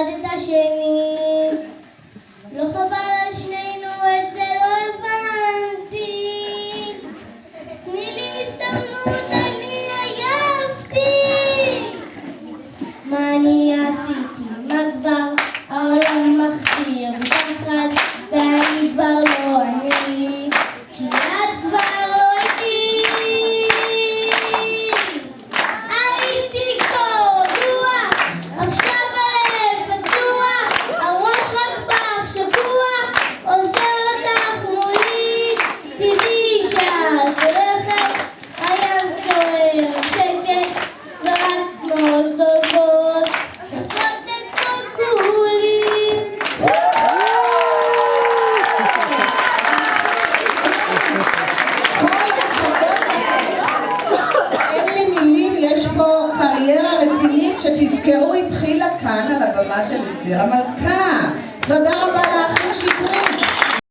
אחד את השני. לא חבל על שנינו, את זה לא הבנתי. תני לי הזדמנות, אני עייפתי. מה אני עשיתי? מה כבר? העולם מכתיר בפחד, ואני כבר לא אני, כי את כבר לא איתי. הייתי קורוע, עכשיו הלב פצוע, הראש רק בך שקוע, עוזר אותך מולי. תדעי שאת הולכת, הים סוער שקט, ורק תנועות צולקות שופטות את כל כולי. אין לי מילים, יש פה קריירה רצינית שתזכרו התחילה כאן על הבמה של אסתר המלכה.